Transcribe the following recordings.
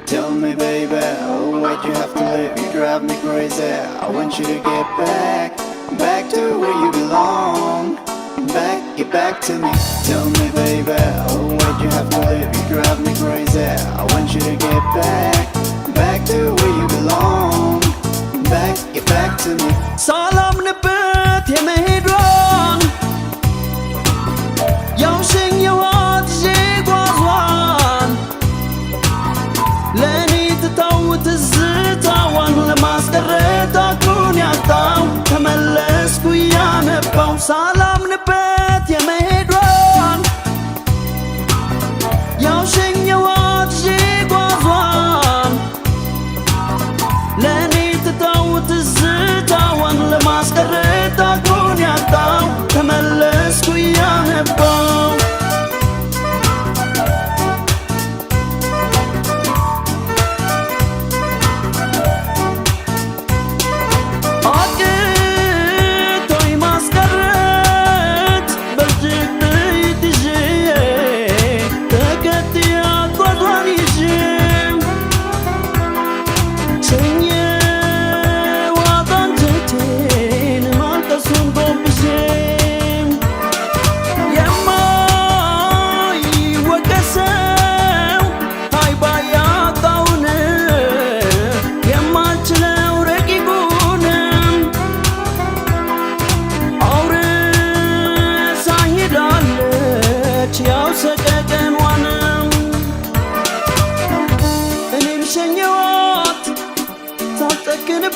Tell me, baby, why'd you have to leave? You drive me crazy. I want you to get back, back to where you belong. Get back to me. Tell me, baby, why'd you have to leave? You drive me crazy. I want you to get back, back to where you belong. Get back to me. Salam nibet yemehidron Yawshin yawad jigwazwan Leni titawt الزtawan ለማስቀረት አቅሉን ያጣው ተመለስኩ ያነባው ሰላም ንበት የመሄዷን ያውሽኝ የዋት ጓዟን ለኔ ትተውት الزtawan ለማስቀረት አቅሉን ያጣው ተመለስኩ ያነባው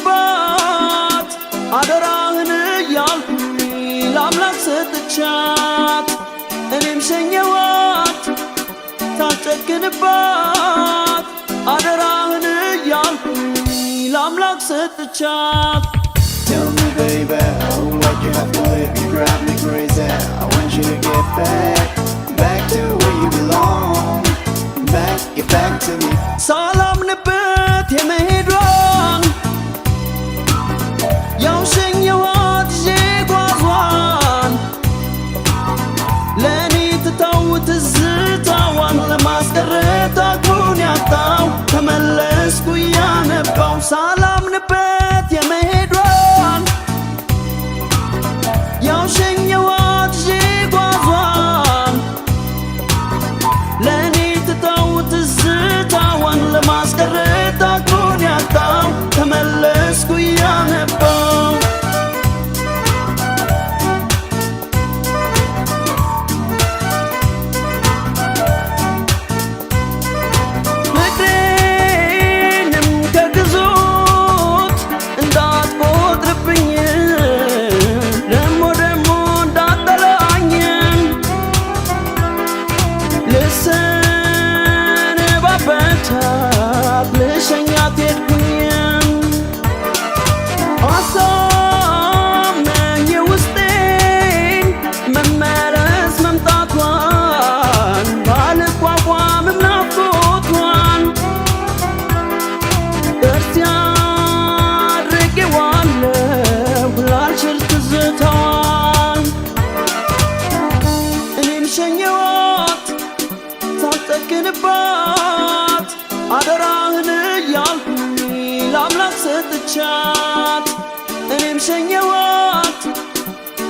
ሳልጠግንባት አደራህን እያልኩኝ ለአምላክ ሰጥቻት እኔም ሸኘኋት ሳልጠግንባት አደራህን እያልኩኝ ለአምላክ ሰጥቻት Tell me, baby, why'd you have to leave? You drive me crazy. I want you to get back, back to where you belong. Get back to me. ሰላም ንበት የመሄዷን ያውሽኝ የዋት ጓዟን ለኔ ትተውት الزtawan ለማስቀረት አቅሉን ያጣው ተመለስኩ ያነባው ሰላም ንበት የመሄዷን ያውሽኝ የዋት ጓዟን ለኔ ትተውት الزtawan ለማስቀረት አቅሉን ያጣው ተመለስኩ ያነባው ፍቅሬንም ከግዞት እንዳትቆጥርብኝ ደሞ እንዳጠላኝ ልሰነባበታት ልሸኛት ሄድኩኝ አሳመኝ ውስጤን መመለስ መምጣቷን ባልቋቋምም ናፍቆቷን ጥርስ አድርጌዋለሁ ላልችል ትዝታዋን እኔም ሸኘኋት ሳልጠግንባት አደራህን እያልኩኝ ለአምላክ ሰጥቻት እኔም ሸኘኋት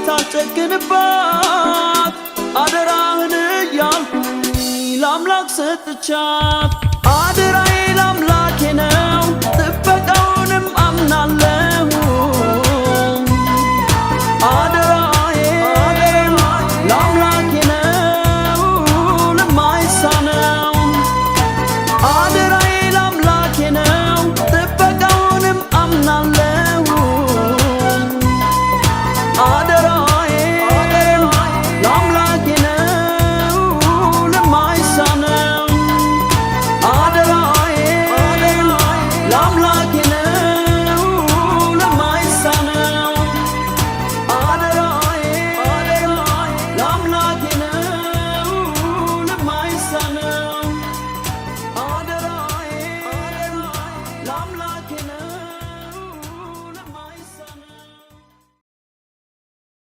ሳልጠግንባት አደራህን እያልኩኝ ለአምላክ ሰጥቻት አደራዬ ለአምላኬ ነው